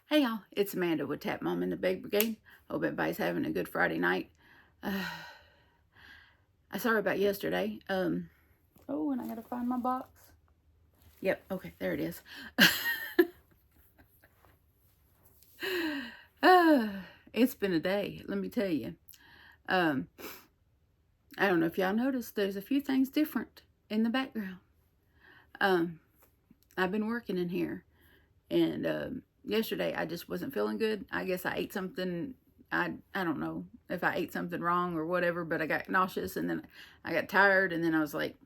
Hey y'all, it's Amanda with Tap Mom and the Big Brigade. Hope everybody's having a good Friday night. I'm sorry about yesterday. Oh, and I gotta find my box. Yep, okay, there it is. It's been a day, let me tell you. I don't know if y'all noticed, there's a few things different in the background. I've been working in here, and yesterday I just wasn't feeling good. I guess I ate something. I don't know if I ate something wrong or whatever, but I got nauseous, and then I got tired, and then I was like,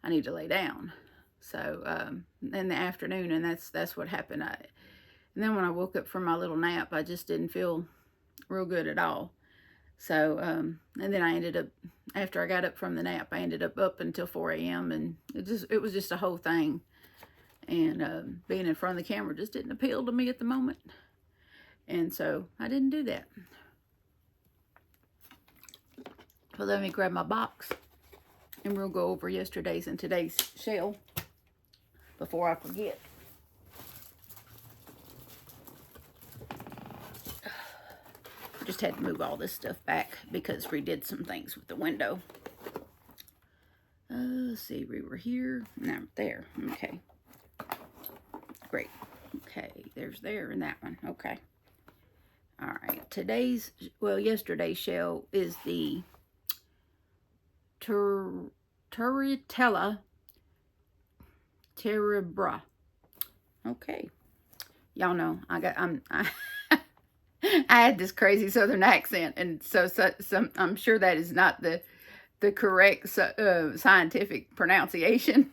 I need to lay down. So in the afternoon, and that's what happened. And then when I woke up from my little nap, I just didn't feel real good at all. So and then I ended up, after I got up from the nap, I ended up until 4 a.m. and it was just a whole thing. And being in front of the camera just didn't appeal to me at the moment. And so I didn't do that. So let me grab my box and we'll go over yesterday's and today's shell before I forget. I just had to move all this stuff back because we did some things with the window. Let's see, we were here. Now there. Okay. Great. Okay, there's there and that one. Okay. All right. Yesterday's shell is the Turritella terebra. Okay. Y'all know I had this crazy southern accent, and so I'm sure that is not the correct scientific pronunciation.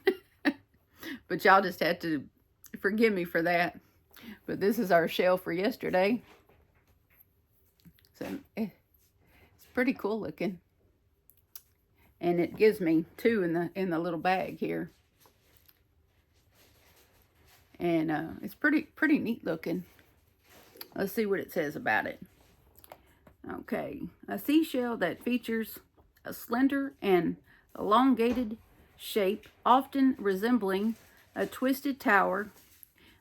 But y'all just had to forgive me for that. But this is our shell for yesterday. So it's pretty cool looking. And it gives me two in the little bag here. And it's pretty neat looking. Let's see what it says about it. Okay, a seashell that features a slender and elongated shape, often resembling a twisted tower.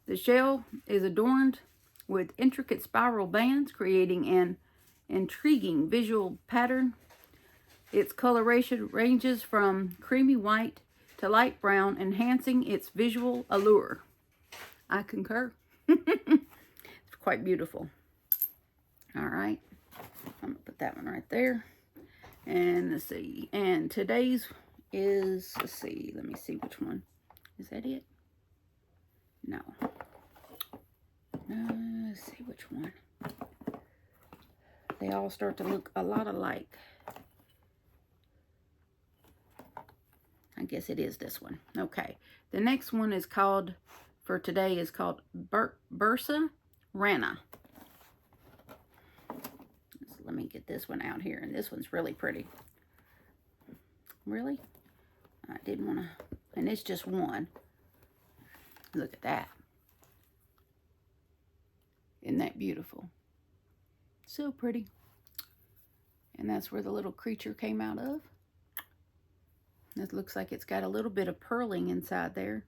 The shell is adorned with intricate spiral bands, creating an intriguing visual pattern. Its coloration ranges from creamy white to light brown, enhancing its visual allure. I concur. It's quite beautiful. All right. I'm going to put that one right there. And let's see. And today's is, let's see. Let me see which one. Is that it? No. Let's see which one. They all start to look a lot alike. I guess it is this one. Okay. The next one is called, for today, is called Bursa Rana. So let me get this one out here. And this one's really pretty. Really? I didn't want to. And it's just one. Look at that. Isn't that beautiful? So pretty. And that's where the little creature came out of. It looks like it's got a little bit of purling inside there.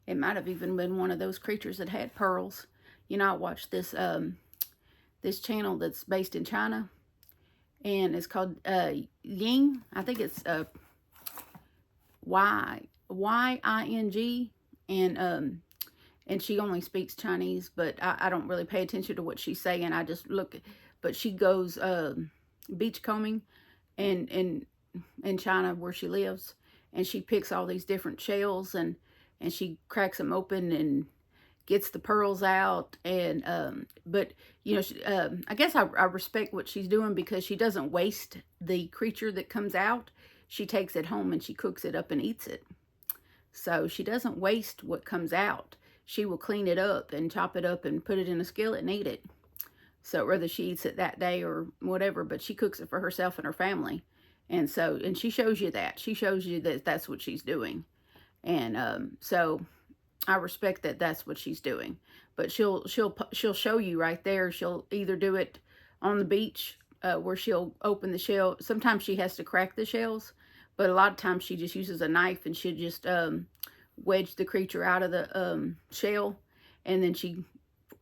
It might have even been one of those creatures that had pearls. You know, I watched this this channel that's based in China, and it's called Ying. I think it's Y-I-N-G, and she only speaks Chinese, but I don't really pay attention to what she's saying. I just look, but she goes beach combing in China where she lives, and she picks all these different shells and she cracks them open and gets the pearls out. And but you know, I guess I respect what she's doing because she doesn't waste the creature that comes out. She takes it home and she cooks it up and eats it. So she doesn't waste what comes out. She will clean it up and chop it up and put it in a skillet and eat it. So whether she eats it that day or whatever, but she cooks it for herself and her family. And so, and she shows you that. She shows you that that's what she's doing. And so I respect that that's what she's doing. But she'll show you right there. She'll either do it on the beach where she'll open the shell. Sometimes she has to crack the shells, but a lot of times she just uses a knife and she'll just wedge the creature out of the shell, and then she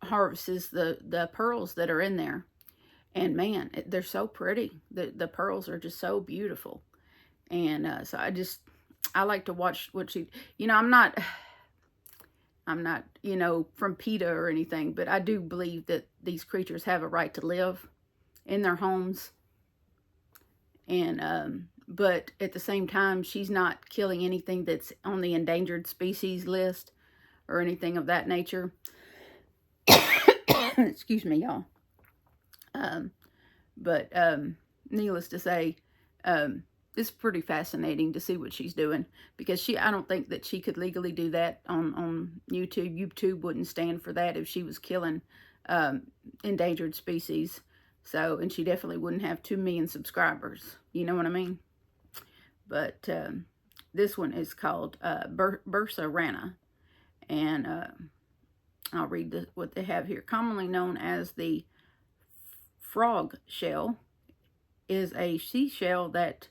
harvests the pearls that are in there. And man, they're so pretty. The pearls are just so beautiful. And so I like to watch what she, you know, I'm not, you know, from PETA or anything, but I do believe that these creatures have a right to live in their homes. And, but at the same time, she's not killing anything that's on the endangered species list or anything of that nature. Excuse me, y'all. But needless to say, it's pretty fascinating to see what she's doing, because I don't think that she could legally do that on YouTube. YouTube wouldn't stand for that if she was killing endangered species. So, and she definitely wouldn't have 2 million subscribers. You know what I mean? But this one is called Bursa Rana. And I'll read what they have here. Commonly known as the frog shell, is a seashell that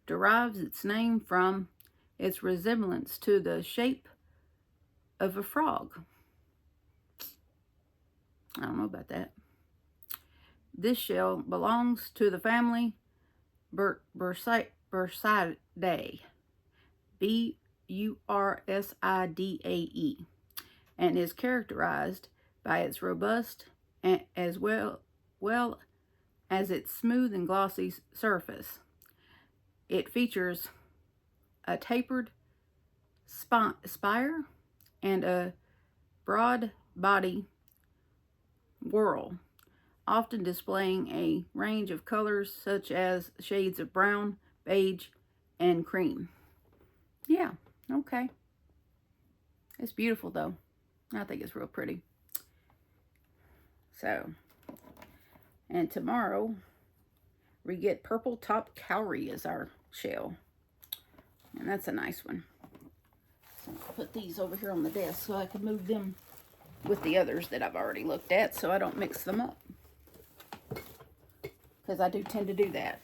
derives its name from its resemblance to the shape of a frog. I don't know about that. This shell belongs to the family Bursidae, Bursidae, and is characterized by its robust as well as its smooth and glossy surface. It features a tapered spire and a broad body whorl, often displaying a range of colors such as shades of brown, beige, and cream. Yeah, okay. It's beautiful though. I think it's real pretty. So, and tomorrow we get purple top cowrie as our shell. And that's a nice one. So I'll put these over here on the desk so I can move them with the others that I've already looked at so I don't mix them up. Because I do tend to do that.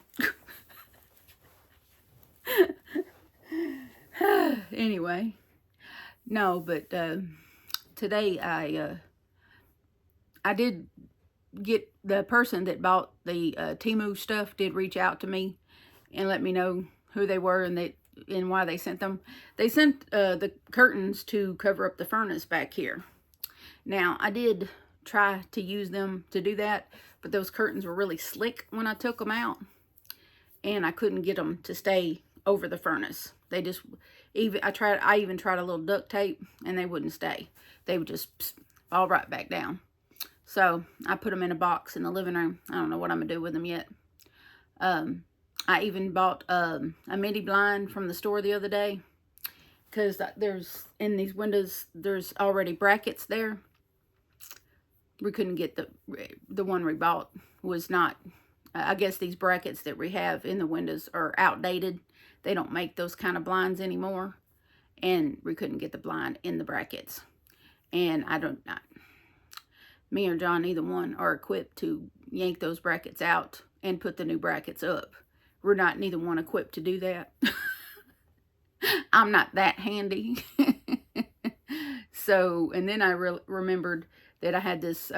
Anyway. No, but today I did get the person that bought the Temu stuff did reach out to me and let me know who they were and why they sent them. They sent the curtains to cover up the furnace back here. Now, I did try to use them to do that, but those curtains were really slick when I took them out, and I couldn't get them to stay over the furnace. They just, I even tried a little duct tape, and they wouldn't stay. They would just fall right back down. So I put them in a box in the living room. I don't know what I'm gonna do with them yet. I even bought a midi blind from the store the other day, because there's, in these windows, there's already brackets there. We couldn't get the one we bought was not, I guess these brackets that we have in the windows are outdated. They don't make those kind of blinds anymore, and we couldn't get the blind in the brackets. And me or John, neither one are equipped to yank those brackets out and put the new brackets up. We're neither one equipped to do that. I'm not that handy. So, and then I remembered that I had this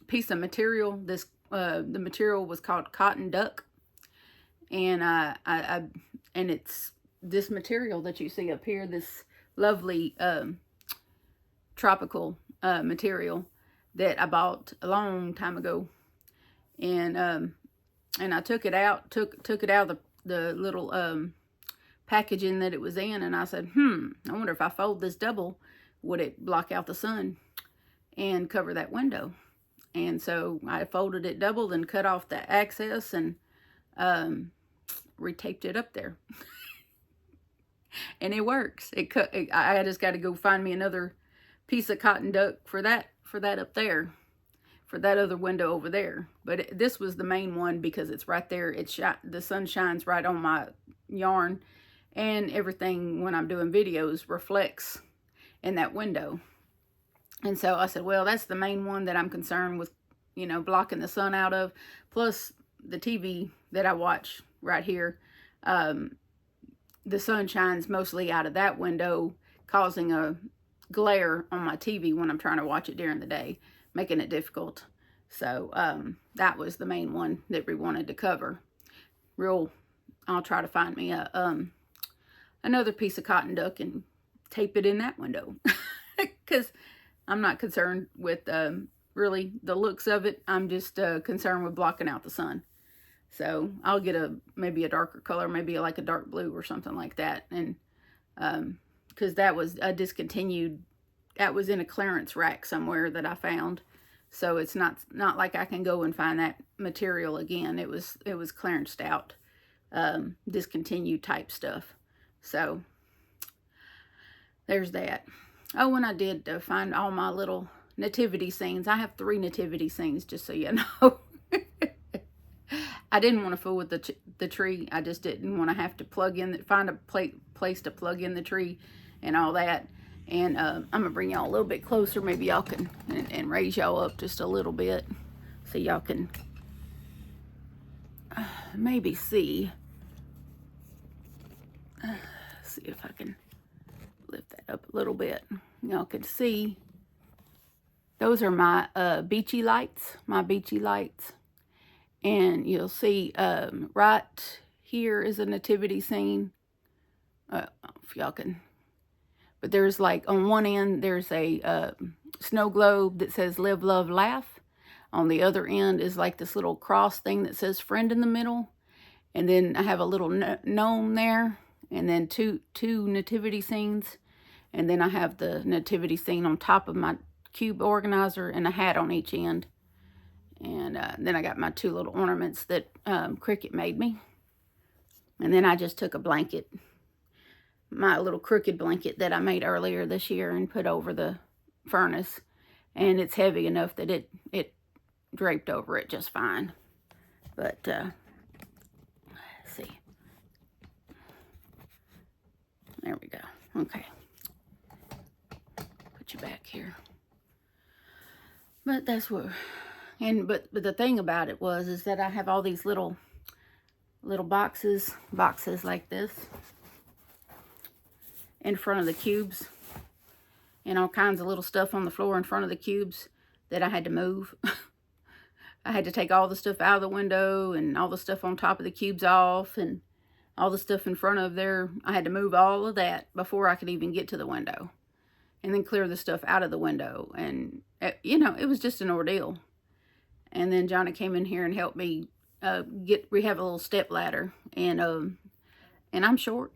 piece of material. The material was called cotton duck, and and it's this material that you see up here. This lovely tropical material that I bought a long time ago, and I took it out, took it out of the little packaging that it was in, and I said, I wonder if I fold this double, would it block out the sun and cover that window? And so I folded it double and cut off the access and retaped it up there. And it works. I just got to go find me another piece of cotton duck for that up there, for that other window over there. But this was the main one because it's right there. The sun shines right on my yarn, and everything when I'm doing videos reflects in that window. And so I said, well, that's the main one that I'm concerned with, you know, blocking the sun out of. Plus the TV that I watch right here, the sun shines mostly out of that window, causing a glare on my TV when I'm trying to watch it during the day, making it difficult. So that was the main one that we wanted to cover. I'll try to find me another piece of cotton duck and tape it in that window, because I'm not concerned with really the looks of it. I'm just concerned with blocking out the sun. So I'll get maybe a darker color, maybe like a dark blue or something like that. And because that was a discontinued, that was in a clearance rack somewhere that I found. So it's not like I can go and find that material again. It was clearanced out, discontinued type stuff. So there's that. Oh, and I did find all my little nativity scenes. I have 3 nativity scenes, just so you know. I didn't want to fool with the tree. I just didn't want to have to find a place to plug in the tree and all that. And I'm going to bring y'all a little bit closer. Maybe y'all can, and raise y'all up just a little bit so y'all can maybe see. See if I can lift that up a little bit. Y'all can see. Those are my beachy lights. And you'll see right here is a nativity scene. If y'all can. But there's like on one end, there's a snow globe that says live, love, laugh. On the other end is like this little cross thing that says friend in the middle. And then I have a little gnome there. And then two nativity scenes. And then I have the nativity scene on top of my cube organizer and a hat on each end. And then I got my 2 little ornaments that Cricket made me. And then I just took a blanket, my little crooked blanket that I made earlier this year, and put over the furnace. And it's heavy enough that it draped over it just fine. But, let's see. There we go. Okay. Put you back here. But that's what... but the thing about it is that I have all these little boxes like this in front of the cubes, and all kinds of little stuff on the floor in front of the cubes that I had to move. I had to take all the stuff out of the window and all the stuff on top of the cubes off, and all the stuff in front of there. I had to move all of that before I could even get to the window, and then clear the stuff out of the window. And you know, it was just an ordeal. And then Johnny came in here and helped me we have a little step ladder, and I'm short.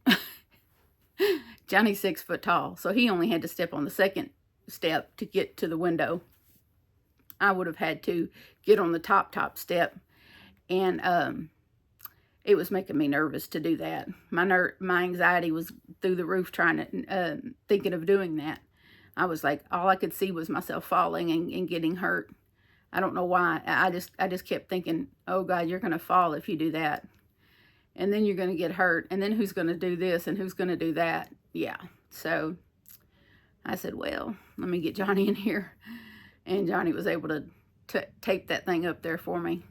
Johnny's 6 foot tall, so he only had to step on the second step to get to the window. I would have had to get on the top step, and it was making me nervous to do that. My anxiety was through the roof thinking of doing that. I was like, all I could see was myself falling and getting hurt. I don't know why. I just kept thinking, oh God, you're going to fall if you do that. And then you're going to get hurt. And then who's going to do this and who's going to do that? Yeah. So I said, well, let me get Johnny in here. And Johnny was able to tape that thing up there for me.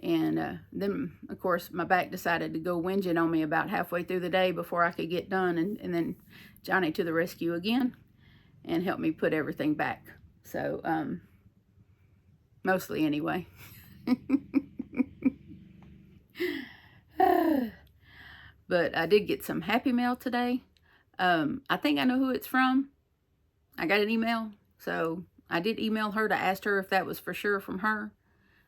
And then, of course, my back decided to go whinging on me about halfway through the day before I could get done. And then Johnny to the rescue again and helped me put everything back. So, mostly anyway. But I did get some Happy Mail today. I think I know who it's from. I got an email. So I did email her to ask her if that was for sure from her.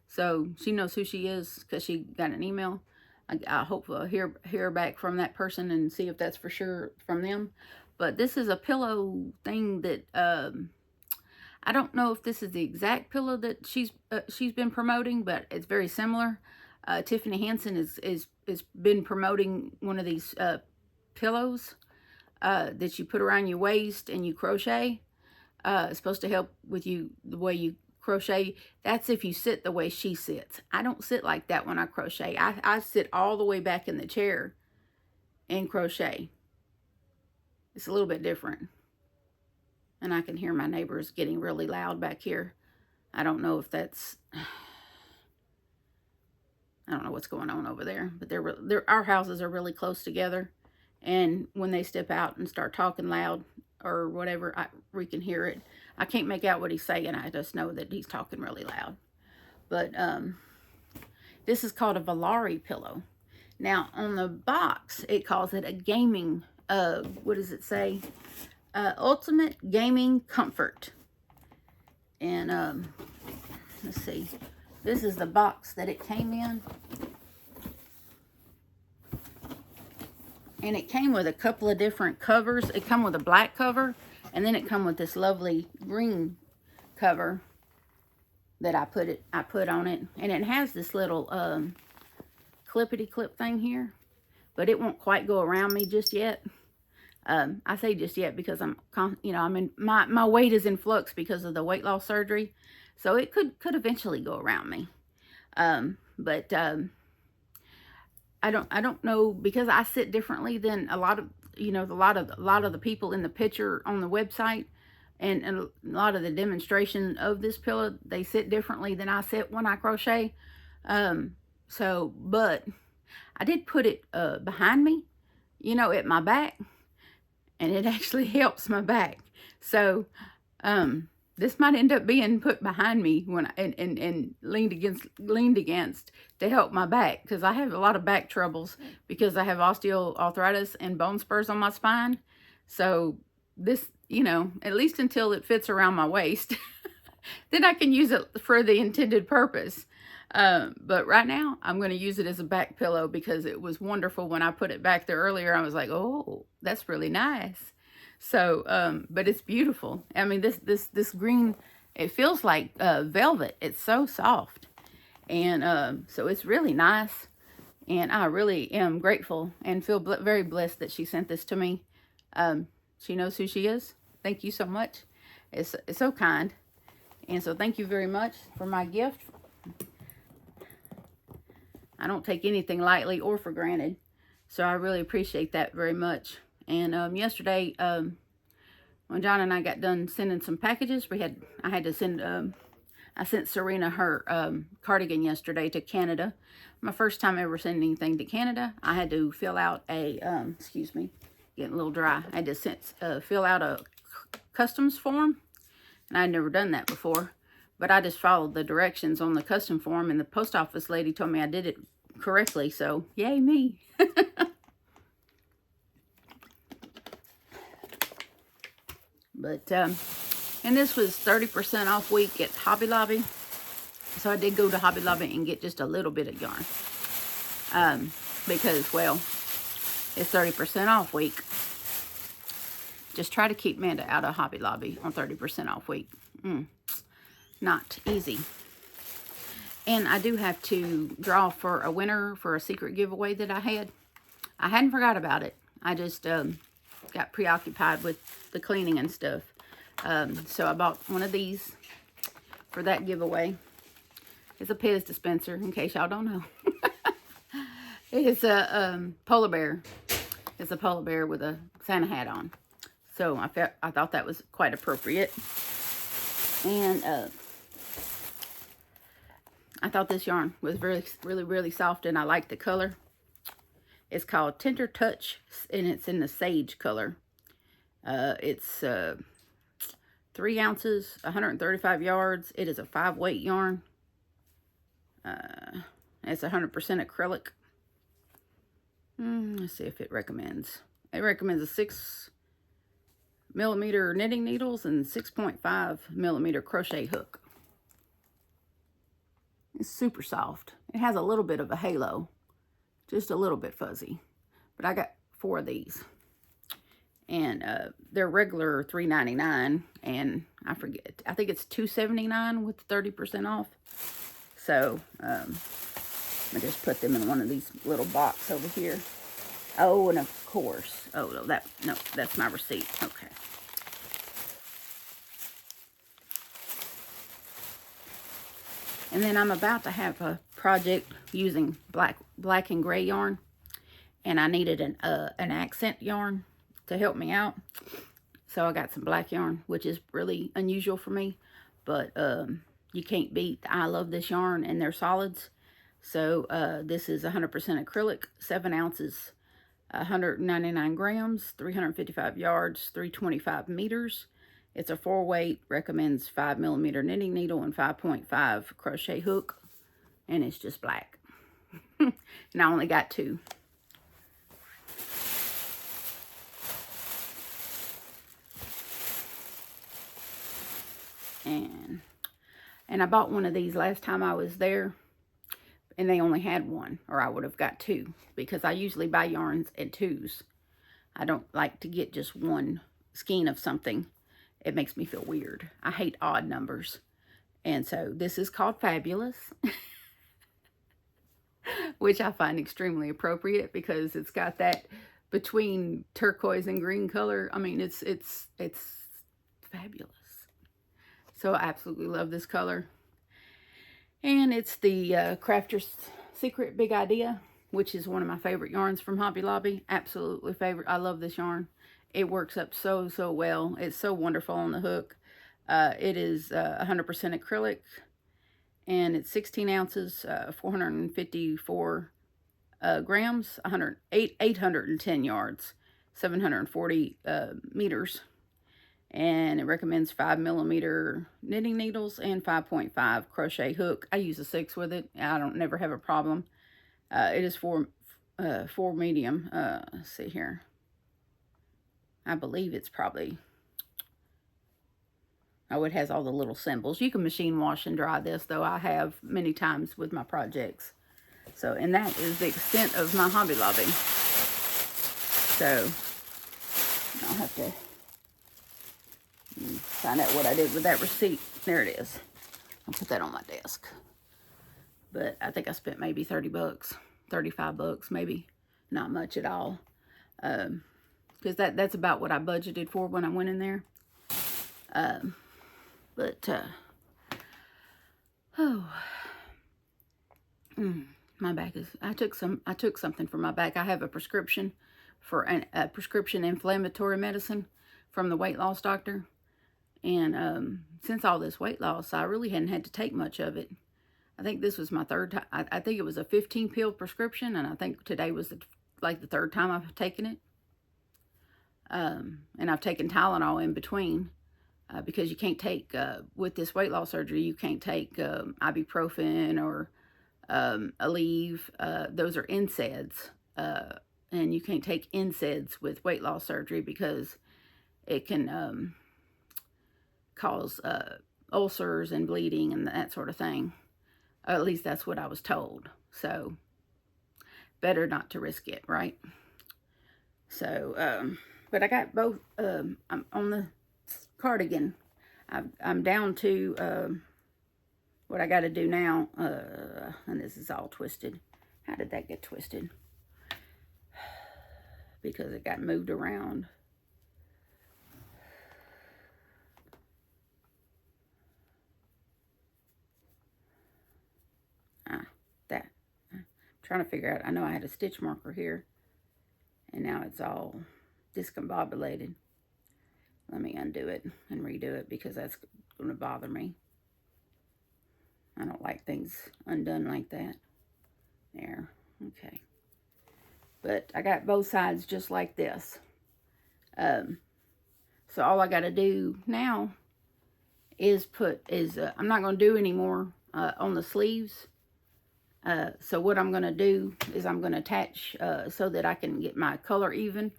So she knows who she is because she got an email. I hope we'll hear back from that person and see if that's for sure from them. But this is a pillow thing that... I don't know if this is the exact pillow that she's been promoting, but it's very similar. Tiffany Hansen is been promoting one of these pillows that you put around your waist and you crochet. It's supposed to help with the way you crochet. That's if you sit the way she sits. I don't sit like that when I crochet. I sit all the way back in the chair and crochet. It's a little bit different. And I can hear my neighbors getting really loud back here. I don't know if that's... I don't know what's going on over there. But our houses are really close together. And when they step out and start talking loud, or whatever, we can hear it. I can't make out what he's saying. I just know that he's talking really loud. But this is called a Valari pillow. Now, on the box, it calls it a gaming, what does it say? Ultimate Gaming Comfort. And, let's see. This is the box that it came in. And it came with a couple of different covers. It come with a black cover, and then it come with this lovely green cover that I put on it. And it has this little clippity clip thing here, but it won't quite go around me just yet. I say just yet because my weight is in flux because of the weight loss surgery, so it could eventually go around me. But I don't know, because I sit differently than a lot of the people in the picture on the website, and a lot of the demonstration of this pillow, they sit differently than I sit when I crochet. But I did put it behind me, at my back, and it actually helps my back. So this might end up being put behind me when and leaned against to help my back, because I have a lot of back troubles because I have osteoarthritis and bone spurs on my spine. So this, at least until it fits around my waist, then I can use it for the intended purpose. But right now I'm going to use it as a back pillow because it was wonderful when I put it back there earlier. I was like, oh, that's really nice. So, but it's beautiful. I mean, this green, it feels like velvet. It's so soft. And so it's really nice. And I really am grateful and feel very blessed that she sent this to me. She knows who she is. Thank you so much. It's so kind. And so thank you very much for my gift. I don't take anything lightly or for granted. So I really appreciate that very much. And yesterday, when John and I got done sending some packages, I had to send, I sent Serena her cardigan yesterday to Canada. My first time ever sending anything to Canada. I had to fill out a, excuse me, getting a little dry. I had to fill out a customs form, and I'd never done that before. But I just followed the directions on the custom form, and the post office lady told me I did it correctly, so yay me. But, and this was 30% off week at Hobby Lobby. So I did go to Hobby Lobby and get just a little bit of yarn. Because, well, it's 30% off week. Just try to keep Amanda out of Hobby Lobby on 30% off week. Not easy. And I do have to draw for a winner for a secret giveaway that I had. I hadn't forgot about it. I just got preoccupied with the cleaning and stuff. So I bought one of these for that giveaway. It's a Pez dispenser, in case y'all don't know. It's a polar bear. It's a polar bear with a Santa hat on. So I thought that was quite appropriate. And I thought this yarn was really soft, and I liked the color. It's called Tender Touch, and it's in the sage color. It's 3 ounces, 135 yards. It is a 5-weight yarn. It's 100% acrylic. Let's see if it recommends. It recommends a 6mm knitting needles and 6.5mm crochet hook. It's super soft. It has a little bit of a halo. Just a little bit fuzzy. But I got 4 of these. And they're regular $3.99. And I forget. I think it's $2.79 with 30% off. So, I just put them in one of these little boxes over here. Oh, and of course. Oh, no, that's my receipt. Okay. And then I'm about to have a project using black and gray yarn, and I needed an accent yarn to help me out. So I got some black yarn, which is really unusual for me, but you can't beat. I love this yarn, and they're solids. So this is 100% acrylic, 7 ounces, 199 grams, 355 yards, 325 meters. It's a 4-weight, recommends 5mm knitting needle and 5.5 crochet hook, and it's just black. And I only got 2. And I bought one of these last time I was there, and they only had 1, or I would have got 2, because I usually buy yarns in 2s. I don't like to get just 1 skein of something. It makes me feel weird. I hate odd numbers. And so this is called Fabulous, which I find extremely appropriate because it's got that between turquoise and green color. I mean, it's fabulous. So I absolutely love this color. And it's the Crafter's Secret Big Idea, which is one of my favorite yarns from Hobby Lobby. Absolutely favorite. I love this yarn. It works up so well. It's so wonderful on the hook. It is 100% acrylic, and it's 16 ounces, 454 grams, 810 yards, 740 meters. And it recommends 5mm knitting needles and 5.5 crochet hook. I use a 6 with it. I don't never have a problem. It is for medium. Let's see here. I believe it's probably, oh, it has all the little symbols. You can machine wash and dry this, though I have many times with my projects. So, and that is the extent of my Hobby Lobby. So, I'll have to find out what I did with that receipt. There it is. I'll put that on my desk. But I think I spent maybe 30 bucks, 35 bucks, maybe. Not much at all. Because that's about what I budgeted for when I went in there. My back is, I took something for my back. I have a prescription for a prescription inflammatory medicine from the weight loss doctor. And since all this weight loss, I really hadn't had to take much of it. I think this was my 3rd time. I think it was a 15-pill prescription, and I think today was the 3rd time I've taken it. And I've taken Tylenol in between, because you can't take, with this weight loss surgery, you can't take ibuprofen or Aleve. Those are NSAIDs, and you can't take NSAIDs with weight loss surgery because it can cause ulcers and bleeding and that sort of thing. At least that's what I was told. So, better not to risk it, right? So, but I got both. I'm on the cardigan. I'm down to what I got to do now. And this is all twisted. How did that get twisted? Because it got moved around. That. I'm trying to figure out. I know I had a stitch marker here. And now it's all discombobulated. Let me undo it and redo it because that's going to bother me. I don't like things undone like that. There. Okay. But I got both sides just like this. So all I got to do now is I'm not going to do any more on the sleeves. So what I'm going to do is I'm going to attach, so that I can get my color even,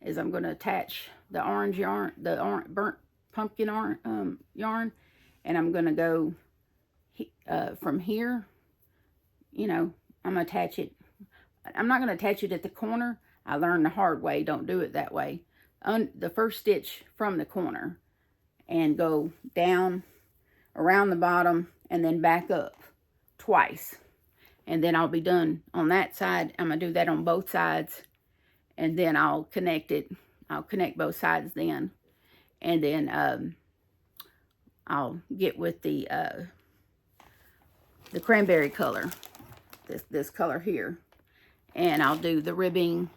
is I'm going to attach the orange yarn, the burnt pumpkin yarn, and I'm going to go from here, you know, I'm going to attach it. I'm not going to attach it at the corner. I learned the hard way. Don't do it that way. The first stitch from the corner and go down around the bottom and then back up twice. And then I'll be done on that side. I'm going to do that on both sides. And then I'll connect it. I'll connect both sides then. And then I'll get with the cranberry color. This color here. And I'll do the ribbing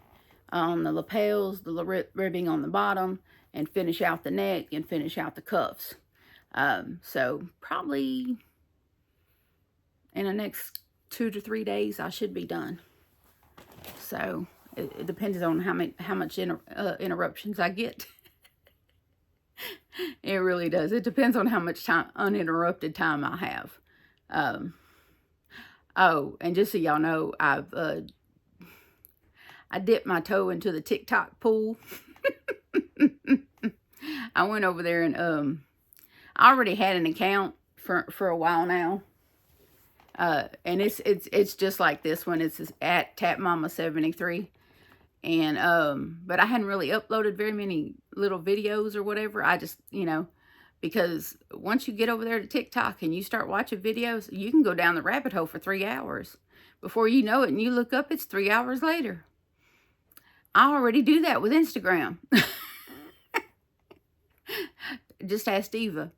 on the lapels, the ribbing on the bottom, and finish out the neck and finish out the cuffs. So probably in the next 2 to 3 days, I should be done. So, It depends on how much interruptions I get. It really does. It depends on how much uninterrupted time I have. Oh, and just so y'all know, I dipped my toe into the TikTok pool. I went over there and I already had an account for a while now. And it's just like this one. It's at TapMama73. And but I hadn't really uploaded very many little videos or whatever. I just, because once you get over there to TikTok and you start watching videos, you can go down the rabbit hole for 3 hours. Before you know it, and you look up, it's 3 hours later. I already do that with Instagram. Just ask Eva.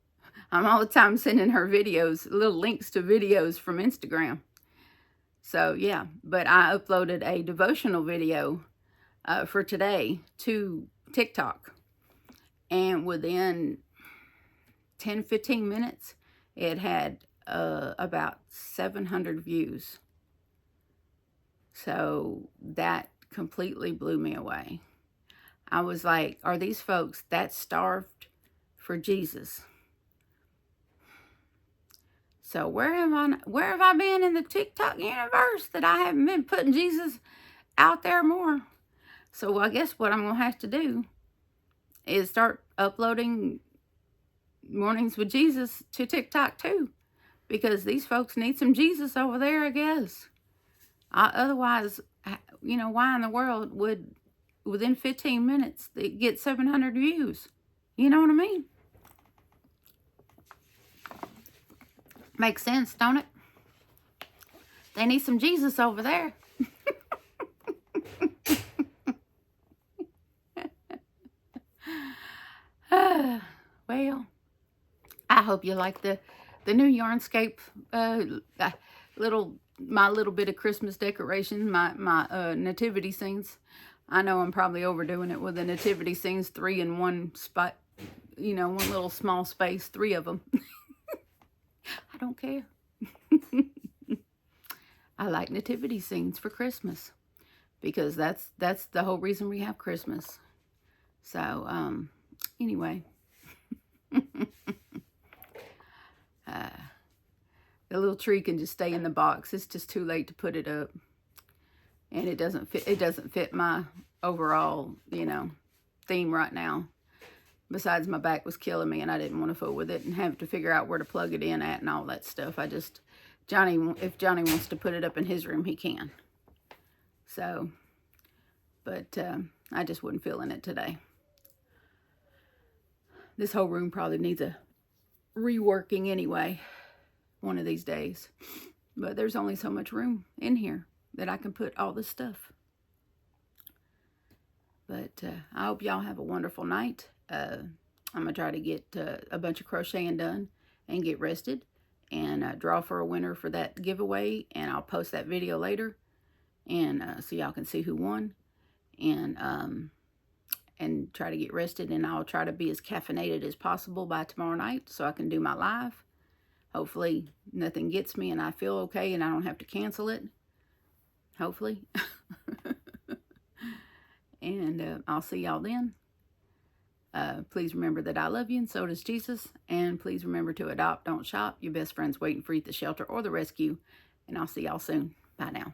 I'm all the time sending her videos, little links to videos from Instagram. So, yeah. But I uploaded a devotional video for today to TikTok. And within 10-15 minutes, it had about 700 views. So that completely blew me away. I was like, are these folks that starved for Jesus? So where have I been in the TikTok universe that I haven't been putting Jesus out there more? So I guess what I'm going to have to do is start uploading Mornings with Jesus to TikTok too. Because these folks need some Jesus over there, I guess. Otherwise, why in the world would, within 15 minutes, they get 700 views? You know what I mean? Makes sense, don't it? They need some Jesus over there. Well, I hope you like the new yarnscape my little bit of Christmas decoration, my nativity scenes. I know I'm probably overdoing it with the nativity scenes, 3 in one spot, one little small space, 3 of them. I don't care. I like nativity scenes for Christmas because that's the whole reason we have Christmas. So, anyway. The little tree can just stay in the box. It's just too late to put it up. And it doesn't fit my overall, theme right now. Besides, my back was killing me and I didn't want to fool with it and have to figure out where to plug it in at and all that stuff. If Johnny wants to put it up in his room, he can. So, but I just wasn't feeling it today. This whole room probably needs a reworking anyway, one of these days. But there's only so much room in here that I can put all this stuff. But I hope y'all have a wonderful night. I'm going to try to get a bunch of crocheting done and get rested and draw for a winner for that giveaway. And I'll post that video later and so y'all can see who won. And try to get rested. And I'll try to be as caffeinated as possible by tomorrow night so I can do my live. Hopefully nothing gets me and I feel okay and I don't have to cancel it. Hopefully. And I'll see y'all then. Please remember that I love you and so does Jesus. And please remember to adopt, don't shop. Your best friend's waiting for you at the shelter or the rescue. And I'll see y'all soon. Bye now.